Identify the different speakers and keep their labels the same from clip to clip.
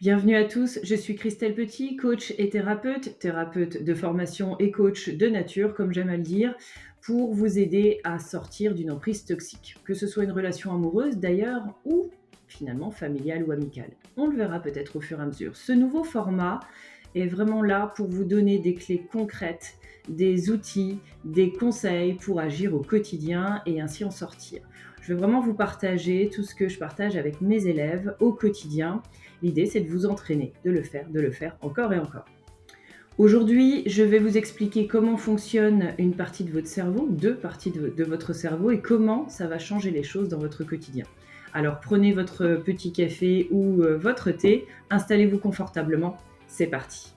Speaker 1: Bienvenue à tous, je suis Christelle Petit, coach et thérapeute de formation et coach de nature, comme j'aime à le dire, pour vous aider à sortir d'une emprise toxique, que ce soit une relation amoureuse d'ailleurs ou finalement familiale ou amicale. On le verra peut-être au fur et à mesure. Ce nouveau format est vraiment là pour vous donner des clés concrètes, des outils, des conseils pour agir au quotidien et ainsi en sortir. Je vais vraiment vous partager tout ce que je partage avec mes élèves au quotidien. L'idée, c'est de vous entraîner, de le faire encore et encore. Aujourd'hui, je vais vous expliquer comment fonctionne une partie de votre cerveau, deux parties de votre cerveau et comment ça va changer les choses dans votre quotidien. Alors prenez votre petit café ou votre thé, installez-vous confortablement, c'est parti.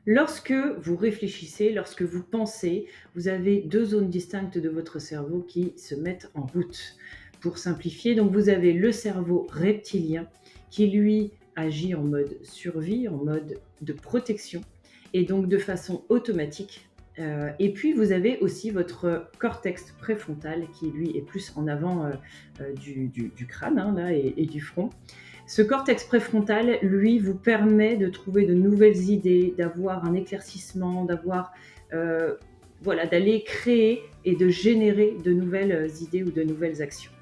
Speaker 1: Lorsque vous réfléchissez, lorsque vous pensez, vous avez deux zones distinctes de votre cerveau qui se mettent en route. Pour simplifier, donc vous avez le cerveau reptilien qui lui agit en mode survie, en mode de protection et donc de façon automatique. Et puis vous avez aussi votre cortex préfrontal qui lui est plus en avant du crâne hein, là, et du front. Ce cortex préfrontal, lui, vous permet de trouver de nouvelles idées, d'avoir un éclaircissement, euh, d'aller créer et de générer de nouvelles idées ou de nouvelles actions.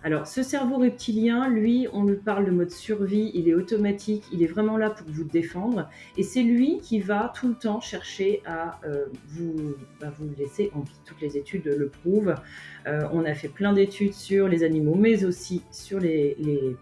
Speaker 1: Alors, ce cerveau reptilien, lui, on lui parle de mode survie, il est automatique, il est vraiment là pour vous défendre, et c'est lui qui va tout le temps chercher à vous laisser en vie. Toutes les études le prouvent. On a fait plein d'études sur les animaux, mais aussi sur les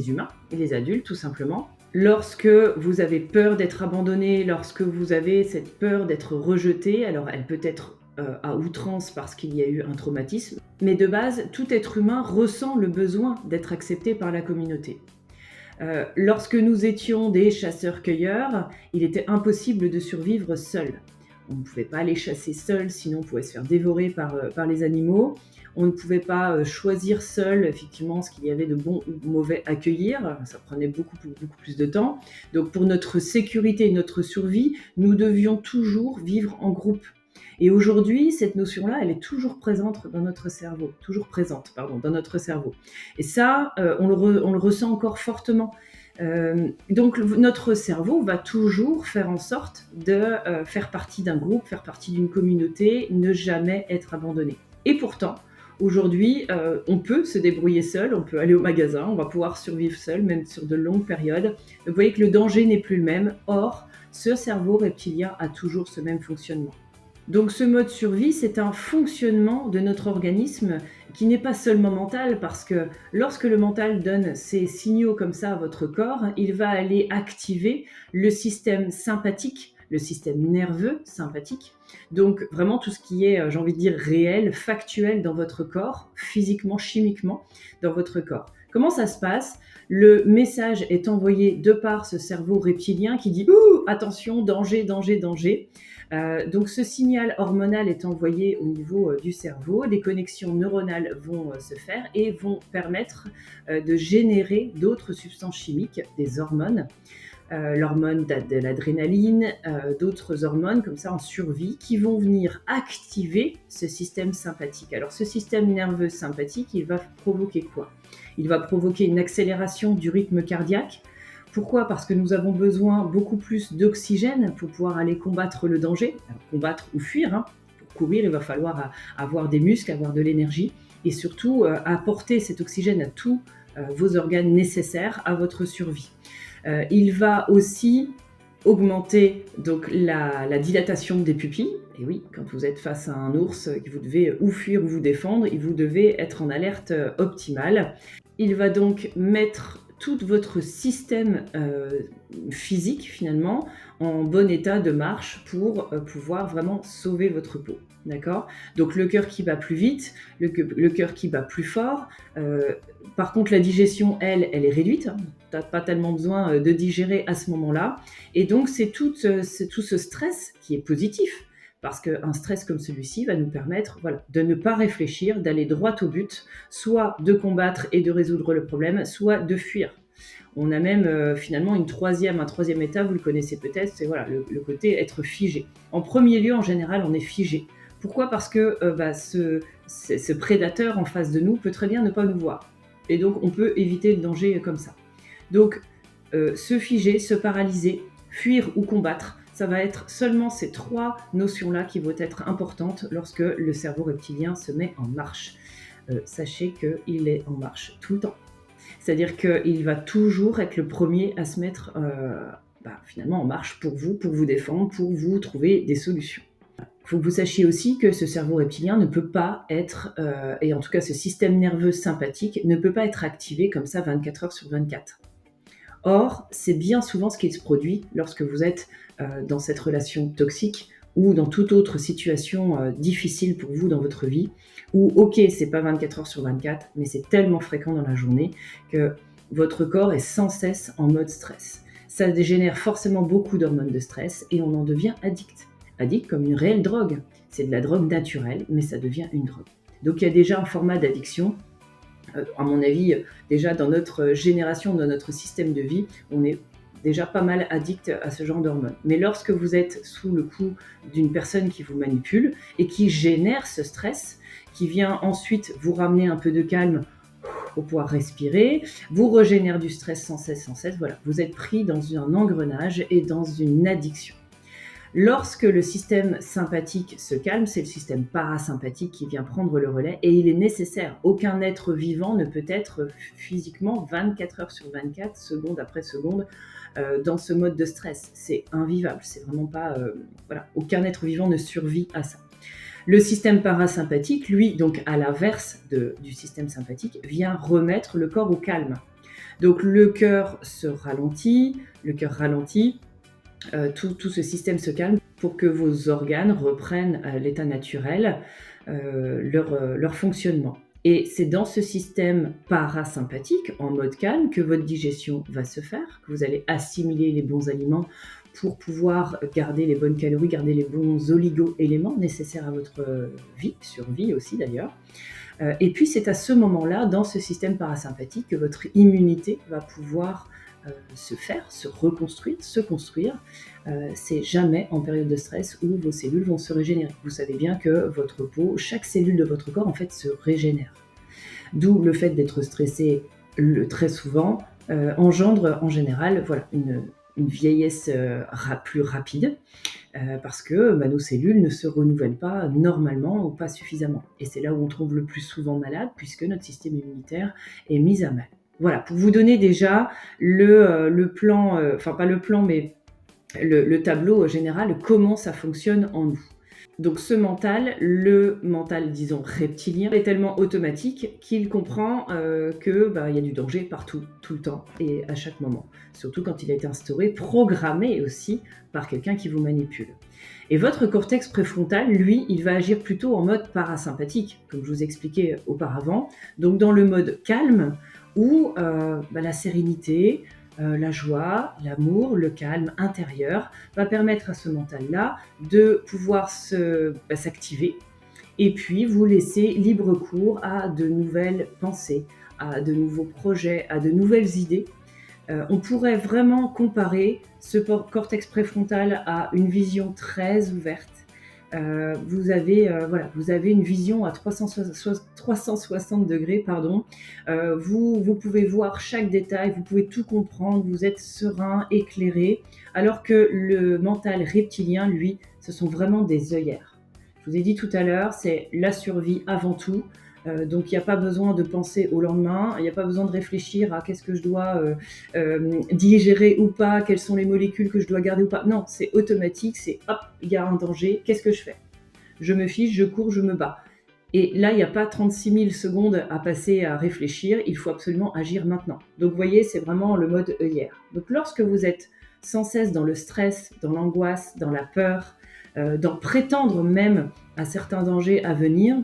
Speaker 1: humains et les adultes, tout simplement. Lorsque vous avez peur d'être abandonné, lorsque vous avez cette peur d'être rejeté, alors elle peut être à outrance parce qu'il y a eu un traumatisme, mais de base, tout être humain ressent le besoin d'être accepté par la communauté. Lorsque nous étions des chasseurs-cueilleurs, il était impossible de survivre seul. On ne pouvait pas aller chasser seul, sinon on pouvait se faire dévorer par les animaux. On ne pouvait pas choisir seul, effectivement, ce qu'il y avait de bon ou mauvais à cueillir. Ça prenait beaucoup plus de temps. Donc pour notre sécurité et notre survie, nous devions toujours vivre en groupe. Et aujourd'hui, cette notion-là, elle est toujours présente dans notre cerveau, dans notre cerveau. Et ça, on le ressent encore fortement. Donc notre cerveau va toujours faire en sorte de faire partie d'un groupe, faire partie d'une communauté, ne jamais être abandonné. Et pourtant, aujourd'hui, on peut se débrouiller seul, on peut aller au magasin, on va pouvoir survivre seul, même sur de longues périodes. Donc vous voyez que le danger n'est plus le même. Or, ce cerveau reptilien a toujours ce même fonctionnement. Donc ce mode survie, c'est un fonctionnement de notre organisme qui n'est pas seulement mental, parce que lorsque le mental donne ces signaux comme ça à votre corps, il va aller activer le système sympathique, le système nerveux sympathique. Donc vraiment tout ce qui est, j'ai envie de dire, réel, factuel dans votre corps, physiquement, chimiquement, dans votre corps. Comment ça se passe ? Le message est envoyé de par ce cerveau reptilien qui dit « Ouh, attention, danger, danger, danger ». Donc ce signal hormonal est envoyé au niveau du cerveau, des connexions neuronales vont se faire et vont permettre de générer d'autres substances chimiques, des hormones, l'hormone de l'adrénaline, d'autres hormones comme ça en survie qui vont venir activer ce système sympathique. Alors ce système nerveux sympathique, il va provoquer quoi ? Il va provoquer une accélération du rythme cardiaque. Pourquoi ? Parce que nous avons besoin beaucoup plus d'oxygène pour pouvoir aller combattre le danger, alors, combattre ou fuir. Hein. Pour courir, il va falloir avoir des muscles, avoir de l'énergie et surtout apporter cet oxygène à tous vos organes nécessaires à votre survie. Il va aussi augmenter donc la dilatation des pupilles. Et oui, quand vous êtes face à un ours, que vous devez ou fuir ou vous défendre, et vous devez être en alerte optimale. Il va donc mettre tout votre système physique, finalement, en bon état de marche pour pouvoir vraiment sauver votre peau. D'accord ? Donc le cœur qui bat plus vite, le cœur qui bat plus fort. Par contre, la digestion, elle est réduite. Hein. Tu n'as pas tellement besoin de digérer à ce moment-là. Et donc, c'est tout ce stress qui est positif. Parce qu'un stress comme celui-ci va nous permettre de ne pas réfléchir, d'aller droit au but, soit de combattre et de résoudre le problème, soit de fuir. On a même finalement un troisième état, vous le connaissez peut-être, c'est voilà, le côté être figé. En premier lieu, en général, on est figé. Pourquoi? Parce que ce prédateur en face de nous peut très bien ne pas nous voir. Et donc, on peut éviter le danger comme ça. Donc, se figer, se paralyser, fuir ou combattre, ça va être seulement ces 3 notions-là qui vont être importantes lorsque le cerveau reptilien se met en marche. Sachez qu'il est en marche tout le temps. C'est-à-dire qu'il va toujours être le premier à se mettre finalement en marche pour vous défendre, pour vous trouver des solutions. Il faut que vous sachiez aussi que ce cerveau reptilien ne peut pas être, et en tout cas ce système nerveux sympathique, ne peut pas être activé comme ça 24 heures sur 24. Or, c'est bien souvent ce qui se produit lorsque vous êtes dans cette relation toxique ou dans toute autre situation difficile pour vous dans votre vie, où ok, c'est pas 24 heures sur 24, mais c'est tellement fréquent dans la journée que votre corps est sans cesse en mode stress. Ça dégénère forcément beaucoup d'hormones de stress et on en devient addict. Addict comme une réelle drogue. C'est de la drogue naturelle, mais ça devient une drogue. Donc il y a déjà un format d'addiction. À mon avis, déjà dans notre génération, dans notre système de vie, on est déjà pas mal addict à ce genre d'hormones. Mais lorsque vous êtes sous le coup d'une personne qui vous manipule et qui génère ce stress, qui vient ensuite vous ramener un peu de calme pour pouvoir respirer, vous régénère du stress sans cesse, voilà, vous êtes pris dans un engrenage et dans une addiction. Lorsque le système sympathique se calme, c'est le système parasympathique qui vient prendre le relais et il est nécessaire. Aucun être vivant ne peut être physiquement 24 heures sur 24, seconde après seconde, dans ce mode de stress. C'est invivable, c'est vraiment pas... voilà, aucun être vivant ne survit à ça. Le système parasympathique, lui, donc à l'inverse du système sympathique, vient remettre le corps au calme. Donc le cœur se ralentit, tout ce système se calme pour que vos organes reprennent l'état naturel, leur fonctionnement. Et c'est dans ce système parasympathique, en mode calme, que votre digestion va se faire, que vous allez assimiler les bons aliments pour pouvoir garder les bonnes calories, garder les bons oligo-éléments nécessaires à votre vie, survie aussi d'ailleurs. Et puis c'est à ce moment-là, dans ce système parasympathique, que votre immunité va pouvoir se faire, se reconstruire, se construire. C'est jamais en période de stress où vos cellules vont se régénérer. Vous savez bien que votre peau, chaque cellule de votre corps en fait se régénère. D'où le fait d'être stressé très souvent engendre en général voilà, une vieillesse plus rapide parce que nos cellules ne se renouvellent pas normalement ou pas suffisamment. Et c'est là où on tombe le plus souvent malade puisque notre système immunitaire est mis à mal. Voilà, pour vous donner déjà le plan, enfin pas le plan, mais le tableau général, comment ça fonctionne en nous. Donc ce mental, le mental disons reptilien, est tellement automatique qu'il comprend que y a du danger partout, tout le temps et à chaque moment. Surtout quand il est instauré, programmé aussi par quelqu'un qui vous manipule. Et votre cortex préfrontal, lui, il va agir plutôt en mode parasympathique, comme je vous expliquais auparavant. Donc dans le mode calme, où la sérénité, la joie, l'amour, le calme intérieur va permettre à ce mental-là de pouvoir s'activer et puis vous laisser libre cours à de nouvelles pensées, à de nouveaux projets, à de nouvelles idées. On pourrait vraiment comparer ce cortex préfrontal à une vision très ouverte. Vous avez une vision à 360 degrés, pardon. Vous pouvez voir chaque détail, vous pouvez tout comprendre, vous êtes serein, éclairé, alors que le mental reptilien, lui, ce sont vraiment des œillères. Je vous ai dit tout à l'heure, c'est la survie avant tout. Donc il n'y a pas besoin de penser au lendemain, il n'y a pas besoin de réfléchir à qu'est-ce que je dois digérer ou pas, quelles sont les molécules que je dois garder ou pas. Non, c'est automatique, c'est hop, il y a un danger, qu'est-ce que je fais? Je me fiche, je cours, je me bats. Et là, il n'y a pas 36 000 secondes à passer à réfléchir, il faut absolument agir maintenant. Donc vous voyez, c'est vraiment le mode œillère. Donc lorsque vous êtes sans cesse dans le stress, dans l'angoisse, dans la peur, dans prétendre même à certains dangers à venir,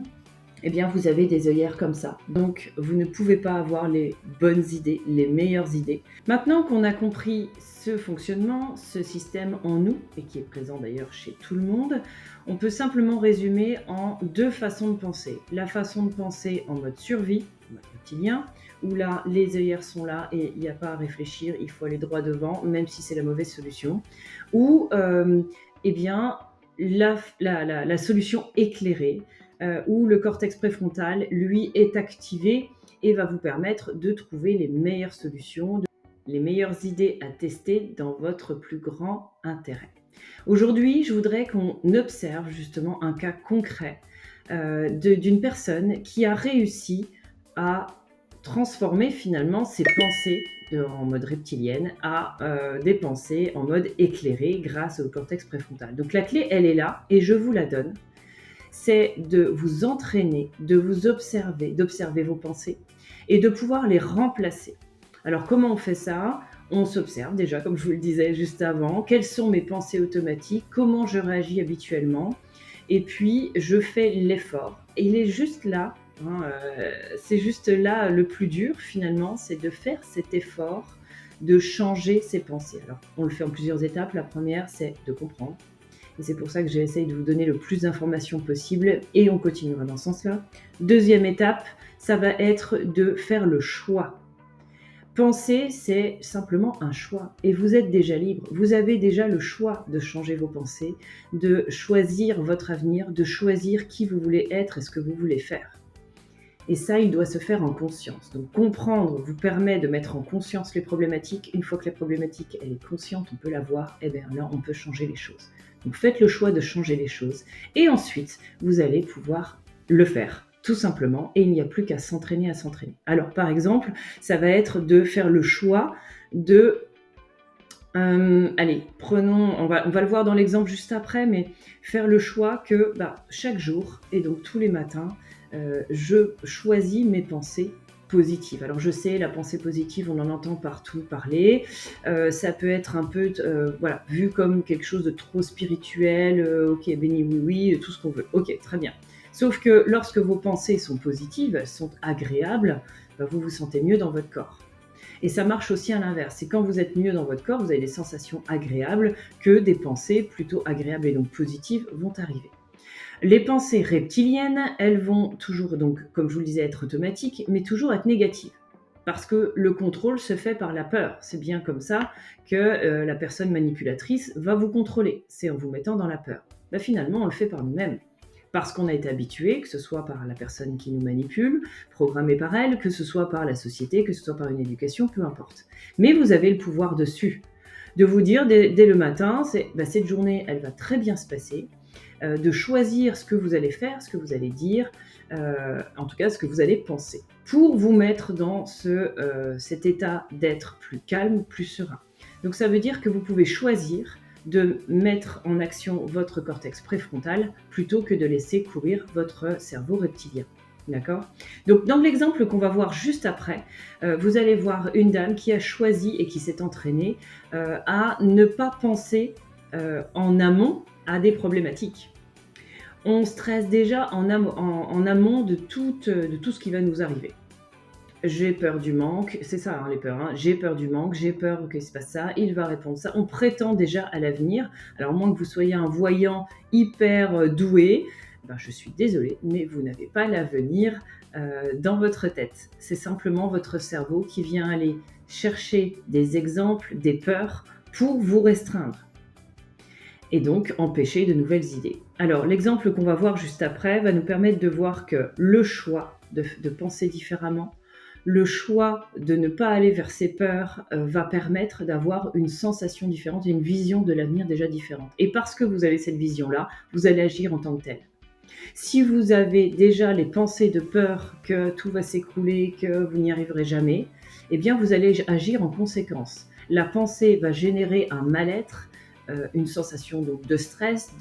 Speaker 1: eh bien vous avez des œillères comme ça. Donc vous ne pouvez pas avoir les bonnes idées, les meilleures idées. Maintenant qu'on a compris ce fonctionnement, ce système en nous, et qui est présent d'ailleurs chez tout le monde, on peut simplement résumer en 2 façons de penser. La façon de penser en mode survie mode reptilien, où là, les œillères sont là et il n'y a pas à réfléchir, il faut aller droit devant, même si c'est la mauvaise solution. Ou, eh bien, la solution éclairée, où le cortex préfrontal, lui, est activé et va vous permettre de trouver les meilleures solutions, les meilleures idées à tester dans votre plus grand intérêt. Aujourd'hui, je voudrais qu'on observe justement un cas concret d'une personne qui a réussi à transformer finalement ses pensées en mode reptilienne à des pensées en mode éclairé grâce au cortex préfrontal. Donc la clé, elle est là et je vous la donne. C'est de vous entraîner, de vous observer, d'observer vos pensées et de pouvoir les remplacer. Alors comment on fait ça? On s'observe déjà, comme je vous le disais juste avant, quelles sont mes pensées automatiques, comment je réagis habituellement, et puis je fais l'effort. Et il est juste là, c'est juste là le plus dur finalement, c'est de faire cet effort, de changer ses pensées. Alors on le fait en plusieurs étapes. La première, c'est de comprendre. Et c'est pour ça que j'essaye de vous donner le plus d'informations possible et on continuera dans ce sens-là. Deuxième étape, ça va être de faire le choix. Penser, c'est simplement un choix et vous êtes déjà libre. Vous avez déjà le choix de changer vos pensées, de choisir votre avenir, de choisir qui vous voulez être et ce que vous voulez faire. Et ça, il doit se faire en conscience. Donc comprendre vous permet de mettre en conscience les problématiques. Une fois que la problématique elle est consciente, on peut la voir, et bien là, on peut changer les choses. Donc faites le choix de changer les choses et ensuite, vous allez pouvoir le faire. Tout simplement, et il n'y a plus qu'à s'entraîner. Alors, par exemple, ça va être de faire le choix de... allez, prenons, on va le voir dans l'exemple juste après, mais faire le choix que chaque jour, et donc tous les matins, je choisis mes pensées positives. Alors je sais, la pensée positive, on en entend partout parler. Ça peut être un peu, vu comme quelque chose de trop spirituel. Ok, béni, oui, oui, tout ce qu'on veut. Ok, très bien. Sauf que lorsque vos pensées sont positives, elles sont agréables, vous vous sentez mieux dans votre corps. Et ça marche aussi à l'inverse. C'est quand vous êtes mieux dans votre corps, vous avez des sensations agréables, que des pensées plutôt agréables et donc positives vont arriver. Les pensées reptiliennes, elles vont toujours, donc, comme je vous le disais, être automatiques, mais toujours être négatives. Parce que le contrôle se fait par la peur. C'est bien comme ça que la personne manipulatrice va vous contrôler. C'est en vous mettant dans la peur. Finalement, on le fait par nous-mêmes. Parce qu'on a été habitué, que ce soit par la personne qui nous manipule, programmée par elle, que ce soit par la société, que ce soit par une éducation, peu importe. Mais vous avez le pouvoir dessus. De vous dire dès le matin, cette journée, elle va très bien se passer. De choisir ce que vous allez faire, ce que vous allez dire, en tout cas ce que vous allez penser, pour vous mettre dans cet état d'être plus calme, plus serein. Donc ça veut dire que vous pouvez choisir de mettre en action votre cortex préfrontal plutôt que de laisser courir votre cerveau reptilien. D'accord? Donc dans l'exemple qu'on va voir juste après, vous allez voir une dame qui a choisi et qui s'est entraînée à ne pas penser en amont à des problématiques. On stresse déjà en amont de tout ce qui va nous arriver. J'ai peur du manque, c'est ça les peurs, j'ai peur du manque, j'ai peur qu'il se passe ça, il va répondre ça. On prétend déjà à l'avenir. Alors, moins que vous soyez un voyant hyper doué, je suis désolée, mais vous n'avez pas l'avenir dans votre tête. C'est simplement votre cerveau qui vient aller chercher des exemples, des peurs pour vous restreindre et donc empêcher de nouvelles idées. Alors, l'exemple qu'on va voir juste après va nous permettre de voir que le choix de penser différemment, le choix de ne pas aller vers ses peurs va permettre d'avoir une sensation différente et une vision de l'avenir déjà différente. Et parce que vous avez cette vision-là, vous allez agir en tant que tel. Si vous avez déjà les pensées de peur que tout va s'écrouler, que vous n'y arriverez jamais, eh bien vous allez agir en conséquence. La pensée va générer un mal-être, une sensation donc, de stress,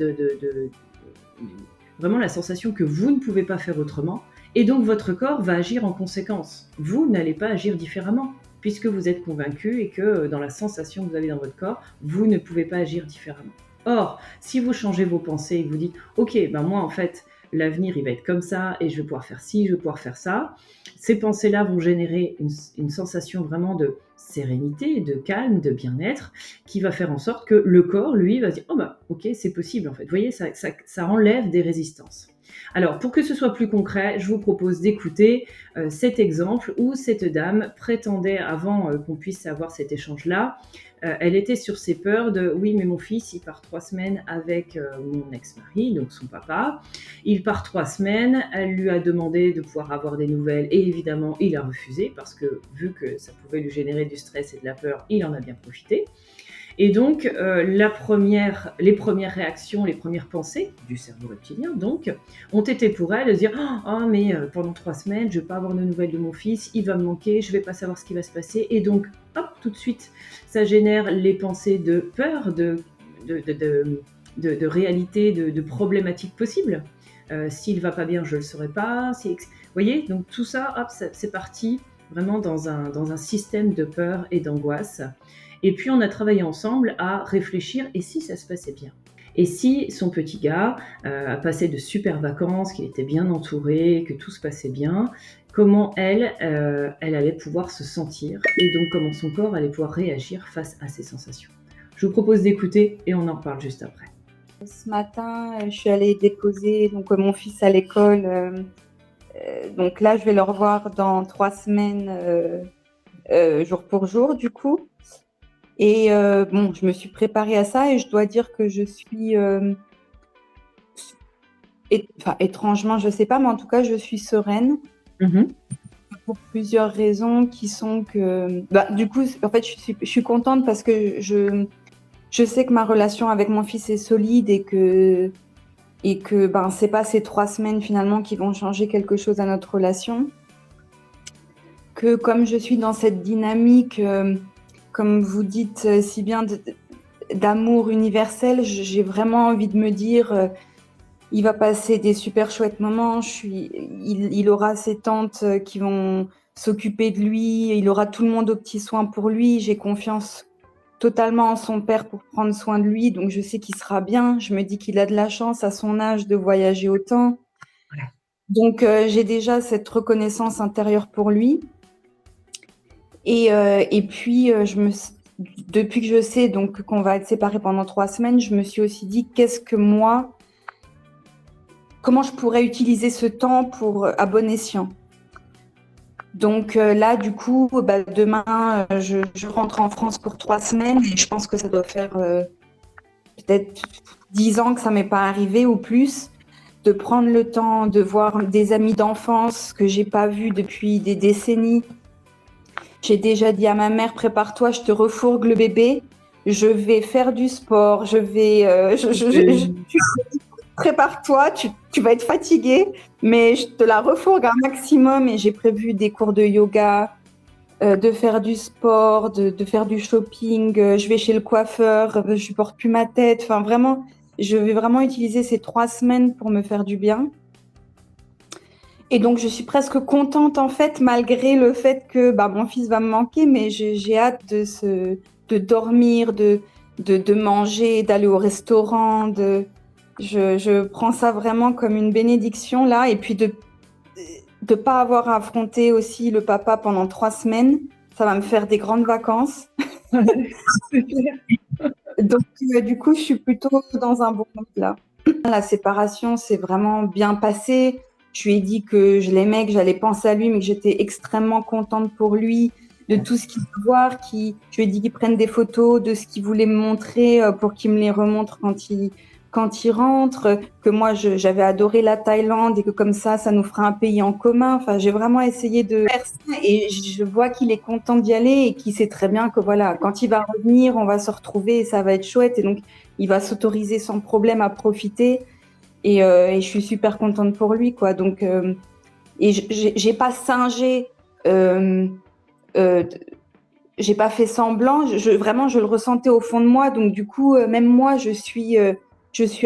Speaker 1: vraiment la sensation que vous ne pouvez pas faire autrement, et donc votre corps va agir en conséquence. Vous n'allez pas agir différemment, puisque vous êtes convaincu et que dans la sensation que vous avez dans votre corps, vous ne pouvez pas agir différemment. Or, si vous changez vos pensées et que vous dites « Ok, moi en fait, l'avenir il va être comme ça et je vais pouvoir faire ci, je vais pouvoir faire ça », ces pensées-là vont générer une sensation vraiment sérénité, de calme, de bien-être, qui va faire en sorte que le corps, lui, va se dire « Oh bah, ok, c'est possible en fait ». Vous voyez, ça enlève des résistances. Alors, pour que ce soit plus concret, je vous propose d'écouter cet exemple où cette dame prétendait, avant qu'on puisse avoir cet échange-là, elle était sur ses peurs de « Oui, mais mon fils, il part 3 semaines avec mon ex-mari, donc son papa. Il part 3 semaines, elle lui a demandé de pouvoir avoir des nouvelles et évidemment, il a refusé parce que vu que ça pouvait lui générer du stress et de la peur, il en a bien profité. » Et donc, les premières réactions, les premières pensées du cerveau reptilien, donc, ont été pour elle de se dire « Oh, mais pendant 3 semaines, je ne vais pas avoir de nouvelles de mon fils, il va me manquer, je ne vais pas savoir ce qui va se passer. » Et donc, hop, tout de suite, ça génère les pensées de peur, de réalité, de problématiques possibles. S'il ne va pas bien, je ne le saurai pas. Vous voyez, donc tout ça, hop, c'est parti vraiment dans un système de peur et d'angoisse. Et puis, on a travaillé ensemble à réfléchir, et si ça se passait bien ? Et si son petit gars a passé de super vacances, qu'il était bien entouré, que tout se passait bien, comment elle allait pouvoir se sentir, et donc comment son corps allait pouvoir réagir face à ces sensations. Je vous propose d'écouter et on en reparle juste après.
Speaker 2: Ce matin, je suis allée déposer donc, mon fils à l'école. Donc là, je vais le revoir dans 3 semaines, jour pour jour, du coup. Et bon, je me suis préparée à ça et je dois dire que je suis, étrangement, je sais pas, mais en tout cas, je suis sereine. Pour plusieurs raisons qui sont que, du coup, en fait, je suis contente parce que je sais que ma relation avec mon fils est solide et que c'est pas ces 3 semaines finalement qui vont changer quelque chose à notre relation. Que comme je suis dans cette dynamique, comme vous dites si bien, d'amour universel, j'ai vraiment envie de me dire, il va passer des super chouettes moments. Il aura ses tantes qui vont s'occuper de lui, il aura tout le monde aux petits soins pour lui. J'ai confiance totalement en son père pour prendre soin de lui, donc je sais qu'il sera bien. Je me dis qu'il a de la chance à son âge de voyager autant. Donc j'ai déjà cette reconnaissance intérieure pour lui. Et puis depuis que je sais donc qu'on va être séparés pendant 3 semaines, je me suis aussi dit comment je pourrais utiliser ce temps à bon escient. Donc là, du coup, demain, je rentre en France pour 3 semaines et je pense que ça doit faire peut-être 10 ans que ça m'est pas arrivé ou plus, de prendre le temps de voir des amis d'enfance que j'ai pas vus depuis des décennies. J'ai déjà dit à ma mère, prépare-toi, je te refourgue le bébé, je vais faire du sport, prépare-toi, tu vas être fatiguée, mais je te la refourgue un maximum. Et j'ai prévu des cours de yoga, de faire du sport, de faire du shopping, je vais chez le coiffeur, je porte plus ma tête. Enfin, vraiment, je vais vraiment utiliser ces 3 semaines pour me faire du bien. Et donc, je suis presque contente, en fait, malgré le fait que mon fils va me manquer, mais j'ai hâte de dormir, de manger, d'aller au restaurant. Je prends ça vraiment comme une bénédiction, là. Et puis, de pas avoir à affronter aussi le papa pendant 3 semaines, ça va me faire des grandes vacances. Donc, du coup, je suis plutôt dans un bon mood, là. La séparation s'est vraiment bien passée. Je lui ai dit que je l'aimais, que j'allais penser à lui, mais que j'étais extrêmement contente pour lui, de tout ce qu'il veut voir. Je lui ai dit qu'il prenne des photos de ce qu'il voulait me montrer pour qu'il me les remontre quand il rentre, que moi j'avais adoré la Thaïlande et que comme ça nous fera un pays en commun. Enfin, j'ai vraiment essayé de faire ça et je vois qu'il est content d'y aller et qu'il sait très bien que voilà, quand il va revenir, on va se retrouver et ça va être chouette. Et donc, il va s'autoriser sans problème à profiter. Et je suis super contente pour lui, quoi. Donc, et j'ai pas singé, j'ai pas fait semblant. Vraiment, je le ressentais au fond de moi. Donc, du coup, même moi, je suis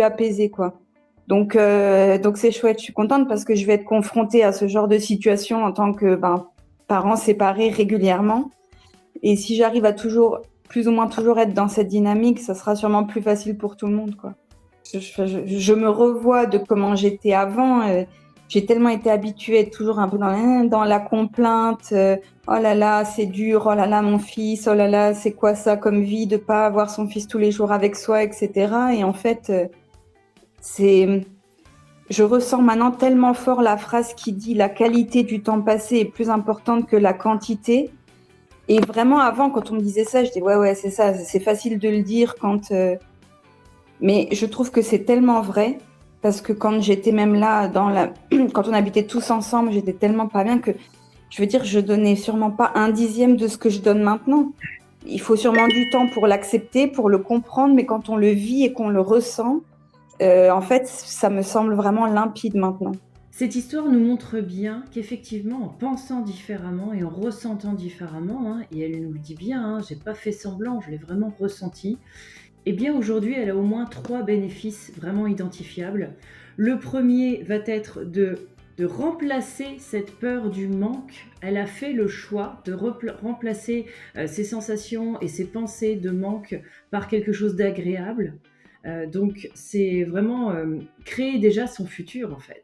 Speaker 2: apaisée, quoi. Donc c'est chouette. Je suis contente parce que je vais être confrontée à ce genre de situation en tant que parents séparés régulièrement. Et si j'arrive à plus ou moins toujours être dans cette dynamique, ça sera sûrement plus facile pour tout le monde, quoi. Je me revois de comment j'étais avant. j'ai tellement été habituée à être toujours un peu dans la complainte. Oh là là, c'est dur. Oh là là, mon fils. Oh là là, c'est quoi ça comme vie de pas avoir son fils tous les jours avec soi, etc. Et en fait, je ressens maintenant tellement fort la phrase qui dit la qualité du temps passé est plus importante que la quantité. Et vraiment, avant, quand on me disait ça, je disais ouais, c'est ça. C'est facile de le dire quand. Mais je trouve que c'est tellement vrai. Parce que quand j'étais même là, quand on habitait tous ensemble, j'étais tellement pas bien que, je veux dire, je donnais sûrement pas un dixième de ce que je donne maintenant. Il faut sûrement du temps pour l'accepter, pour le comprendre, mais quand on le vit et qu'on le ressent, en fait, ça me semble vraiment limpide maintenant.
Speaker 1: Cette histoire nous montre bien qu'effectivement, en pensant différemment et en ressentant différemment, et elle nous le dit bien, j'ai pas fait semblant, je l'ai vraiment ressenti, eh bien aujourd'hui, elle a au moins 3 bénéfices vraiment identifiables. Le premier va être de remplacer cette peur du manque. Elle a fait le choix de remplacer ses sensations et ses pensées de manque par quelque chose d'agréable. Donc c'est vraiment créer déjà son futur en fait.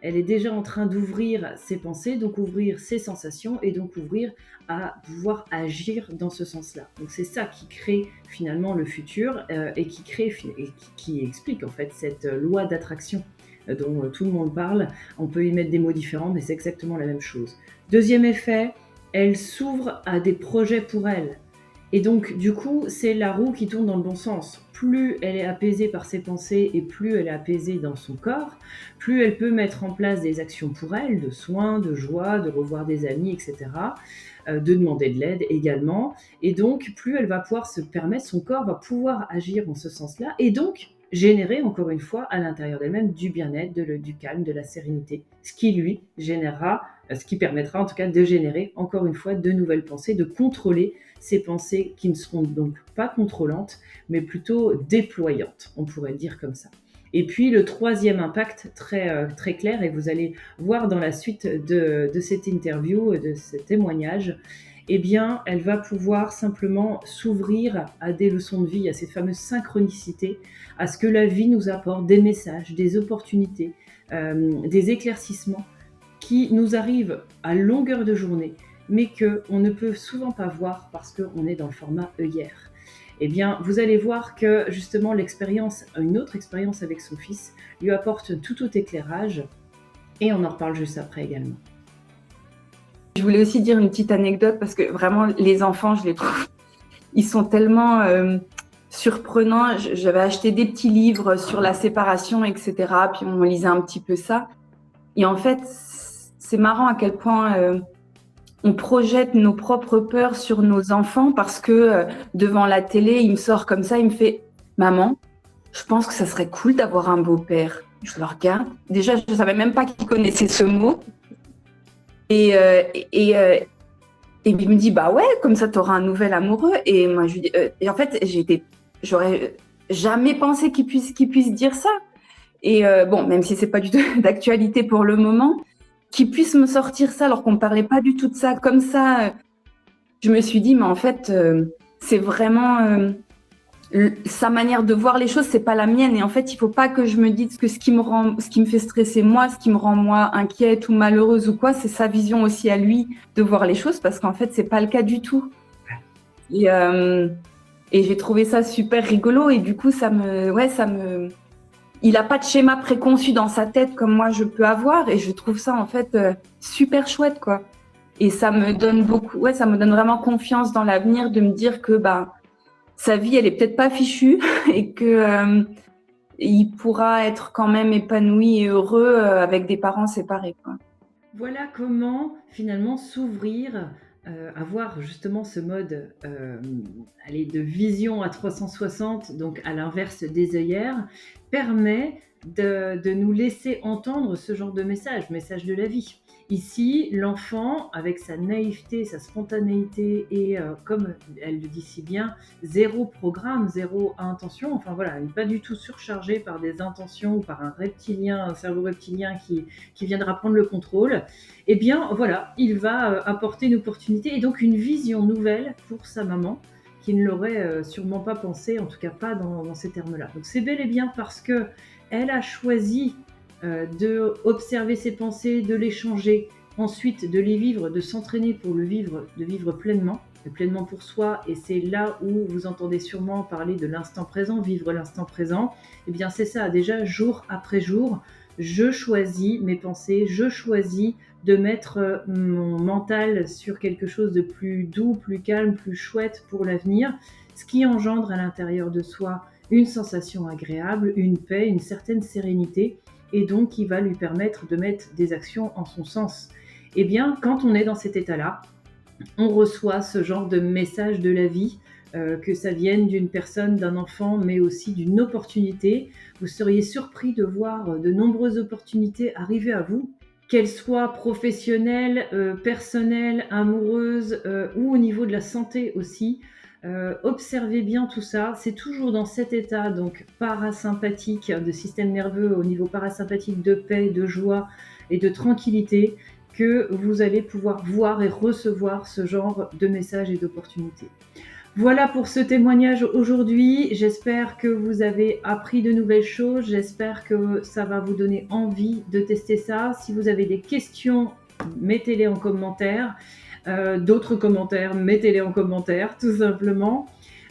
Speaker 1: Elle est déjà en train d'ouvrir ses pensées, donc ouvrir ses sensations et donc ouvrir à pouvoir agir dans ce sens-là. Donc c'est ça qui crée finalement le futur et qui crée et qui explique en fait cette loi d'attraction dont tout le monde parle. On peut y mettre des mots différents, mais c'est exactement la même chose. Deuxième effet, elle s'ouvre à des projets pour elle. Et donc, du coup, c'est la roue qui tourne dans le bon sens. Plus elle est apaisée par ses pensées et plus elle est apaisée dans son corps, plus elle peut mettre en place des actions pour elle, de soins, de joie, de revoir des amis, etc., de demander de l'aide également. Et donc, plus elle va pouvoir se permettre, son corps va pouvoir agir en ce sens-là, et donc générer, encore une fois, à l'intérieur d'elle-même du bien-être, du calme, de la sérénité, ce qui lui générera, ce qui permettra en tout cas de générer, encore une fois, de nouvelles pensées, de contrôler ces pensées qui ne seront donc pas contrôlantes, mais plutôt déployantes, on pourrait le dire comme ça. Et puis le troisième impact très clair, et vous allez voir dans la suite de cette interview, de ce témoignage, eh bien, elle va pouvoir simplement s'ouvrir à des leçons de vie, à ces fameuses synchronicités, à ce que la vie nous apporte, des messages, des opportunités, des éclaircissements qui nous arrivent à longueur de journée, mais qu'on ne peut souvent pas voir parce qu'on est dans le format œillère. Eh bien, vous allez voir que justement l'expérience, une autre expérience avec son fils, lui apporte tout autre éclairage, et on en reparle juste après également.
Speaker 2: Je voulais aussi dire une petite anecdote parce que vraiment les enfants, je les trouve, ils sont tellement surprenants. J'avais acheté des petits livres sur la séparation, etc. Puis on lisait un petit peu ça. Et en fait, c'est marrant à quel point on projette nos propres peurs sur nos enfants parce que devant la télé, il me sort comme ça, il me fait « Maman, je pense que ça serait cool d'avoir un beau-père. » Je le regarde. Déjà, je ne savais même pas qu'il connaissait ce mot. Et il me dit, bah ouais, comme ça, tu auras un nouvel amoureux. Et moi, je lui dis, et en fait, j'aurais jamais pensé qu'il puisse dire ça. Et bon, même si c'est pas du tout d'actualité pour le moment, qu'il puisse me sortir ça alors qu'on ne parlait pas du tout de ça comme ça, je me suis dit, mais en fait, c'est vraiment sa manière de voir les choses, c'est pas la mienne. Et en fait, il faut pas que je me dise que ce qui me fait stresser moi, ce qui me rend moi inquiète ou malheureuse ou quoi, c'est sa vision aussi à lui de voir les choses, parce qu'en fait, c'est pas le cas du tout. Et j'ai trouvé ça super rigolo. Et du coup, il a pas de schéma préconçu dans sa tête comme moi je peux avoir. Et je trouve ça en fait super chouette, quoi. Et ça me donne ça me donne vraiment confiance dans l'avenir de me dire que sa vie, elle est peut-être pas fichue et que il pourra être quand même épanoui et heureux avec des parents séparés, quoi.
Speaker 1: Voilà comment finalement s'ouvrir, avoir justement ce mode de vision à 360, donc à l'inverse des œillères, permet de nous laisser entendre ce genre de message de la vie. Ici, l'enfant, avec sa naïveté, sa spontanéité et comme elle le dit si bien, zéro programme, zéro intention, enfin voilà, pas du tout surchargé par des intentions ou par un cerveau reptilien qui viendra prendre le contrôle, eh bien voilà, il va apporter une opportunité et donc une vision nouvelle pour sa maman qui ne l'aurait sûrement pas pensé, en tout cas pas dans ces termes-là. Donc c'est bel et bien parce que elle a choisi de observer ses pensées, de les changer, ensuite de les vivre, de s'entraîner pour le vivre, de vivre pleinement, pleinement pour soi. Et c'est là où vous entendez sûrement parler de l'instant présent, vivre l'instant présent. Eh bien c'est ça, déjà jour après jour, je choisis mes pensées, je choisis de mettre mon mental sur quelque chose de plus doux, plus calme, plus chouette pour l'avenir, ce qui engendre à l'intérieur de soi une sensation agréable, une paix, une certaine sérénité, et donc qui va lui permettre de mettre des actions en son sens. Eh bien, quand on est dans cet état-là, on reçoit ce genre de message de la vie, que ça vienne d'une personne, d'un enfant, mais aussi d'une opportunité. Vous seriez surpris de voir de nombreuses opportunités arriver à vous, qu'elles soient professionnelles, personnelles, amoureuses, ou au niveau de la santé aussi. Observez bien tout ça. C'est toujours dans cet état donc parasympathique, de système nerveux au niveau parasympathique, de paix, de joie et de tranquillité, que vous allez pouvoir voir et recevoir ce genre de messages et d'opportunités. Voilà pour ce témoignage aujourd'hui. J'espère que vous avez appris de nouvelles choses. J'espère que ça va vous donner envie de tester ça. Si vous avez des questions, mettez-les en commentaire. D'autres commentaires, mettez-les en commentaire, tout simplement.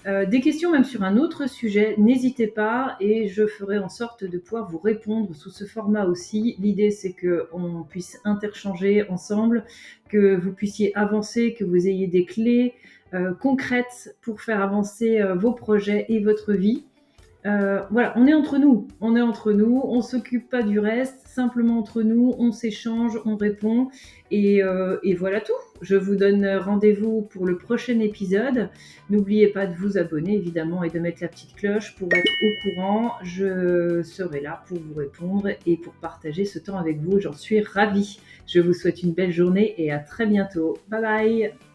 Speaker 1: Des questions même sur un autre sujet, n'hésitez pas et je ferai en sorte de pouvoir vous répondre sous ce format aussi. L'idée, c'est qu'on puisse interchanger ensemble, que vous puissiez avancer, que vous ayez des clés concrètes pour faire avancer vos projets et votre vie. Voilà, on est entre nous, on s'occupe pas du reste, simplement entre nous, on s'échange, on répond, et voilà tout. Je vous donne rendez-vous pour le prochain épisode. N'oubliez pas de vous abonner évidemment et de mettre la petite cloche pour être au courant. Je serai là pour vous répondre et pour partager ce temps avec vous. J'en suis ravie. Je vous souhaite une belle journée et à très bientôt. Bye bye.